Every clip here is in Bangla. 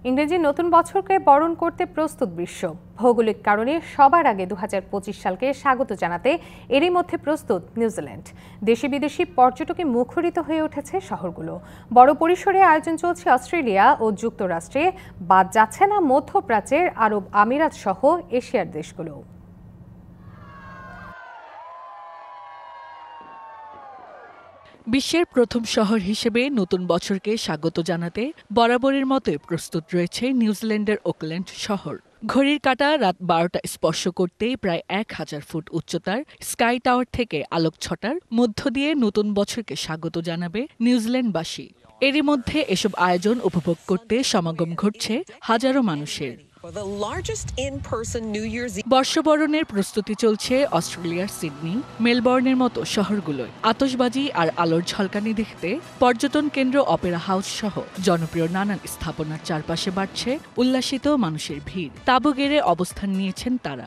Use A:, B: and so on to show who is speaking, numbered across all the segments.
A: ইংরেজি নতুন বছরকে বরণ করতে প্রস্তুত বিশ্ব। ভৌগোলিক কারণে সবার আগে 2025 সালকে স্বাগত জানাতে এরই মধ্যে প্রস্তুত নিউজিল্যান্ড। দেশি বিদেশি পর্যটকে মুখরিত হয়ে উঠেছে শহরগুলো। বড় পরিসরে আয়োজন চলছে অস্ট্রেলিয়া ও যুক্তরাষ্ট্রে, বাদ যাচ্ছে না মধ্যপ্রাচ্যের আরব আমিরাত সহ এশিয়ার দেশগুলো।
B: বিশ্বের প্রথম শহর হিসেবে নতুন বছরকে স্বাগত জানাতে বরাবরের মতোই প্রস্তুত রয়েছে নিউজিল্যান্ডের ওকল্যান্ড শহর। ঘড়ির কাঁটা রাত 12টা স্পর্শ করতেই প্রায় 1000 ফুট উচ্চতার স্কাই টাওয়ার থেকে আলোকছটার মধ্য দিয়ে নতুন বছরকে স্বাগত জানাবে নিউজিল্যান্ডবাসী। এরই মধ্যে এসব আয়োজন উপভোগ করতে সমাগম ঘটছে হাজারো মানুষের। বর্ষবরণের প্রস্তুতি চলছে অস্ট্রেলিয়ার সিডনি, মেলবোর্নের মতো শহরগুলোয়। আতশবাজি আর আলোর ঝলকানি দেখতে পর্যটন কেন্দ্র অপেরা হাউস সহ জনপ্রিয় নানান স্থাপনার চারপাশে বাড়ছে উল্লাসিত মানুষের ভিড়। তাঁবু গেড়ে অবস্থান নিয়েছেন তারা।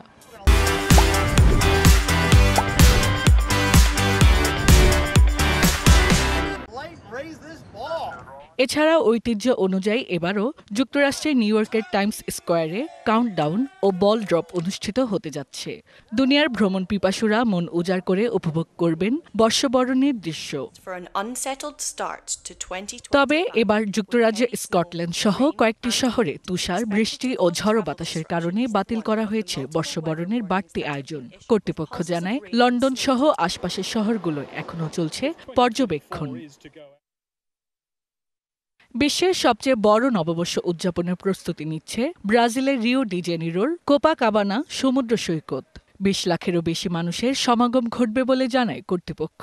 B: এছাড়া ঐতিহ্য অনুযায়ী এবারও যুক্তরাষ্ট্রের নিউ ইয়র্কের টাইমস স্কোয়ারে কাউন্টডাউন ও বল ড্রপ অনুষ্ঠিত হতে যাচ্ছে। দুনিয়ার ভ্রমণ পিপাসুরা মন উজাড় করে উপভোগ করবেন বর্ষবরণের দৃশ্য। তবে এবার যুক্তরাজ্যের স্কটল্যান্ড সহ কয়েকটি শহরে তুষার, বৃষ্টি ও ঝড়ো বাতাসের কারণে বাতিল করা হয়েছে বর্ষবরণের বাড়তি আয়োজন। কর্তৃপক্ষ জানায়, লন্ডন সহ আশপাশের শহরগুলোয় এখনও চলছে পর্যবেক্ষণ। বিশ্বের সবচেয়ে বড় নববর্ষ উদযাপনের প্রস্তুতি নিচ্ছে ব্রাজিলের রিও ডি জেনিরোর কোপাকাবানা সমুদ্র সৈকত। 20 লাখেরও বেশি মানুষের সমাগম ঘটবে বলে জানায় কর্তৃপক্ষ।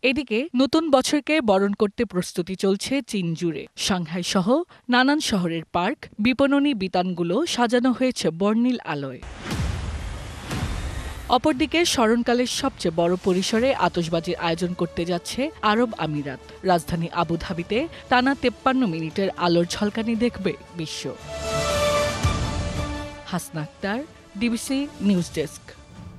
B: এদিকে নতুন বছরকে বরণ করতে প্রস্তুতি চলছে চীন জুড়ে। সাংহাই সহ নানান শহরের পার্ক, বিপণনী বিতানগুলো সাজানো হয়েছে বর্ণিল আলোয়। অপরদিকে স্মরণকালের সবচেয়ে বড় পরিসরে আতশবাজির আয়োজন করতে যাচ্ছে আরব আমিরাত। রাজধানী আবুধাবিতে টানা 53 মিনিটের আলোর ঝলকানি দেখবে বিশ্ব। Hasna Akhtar, DBC news desk.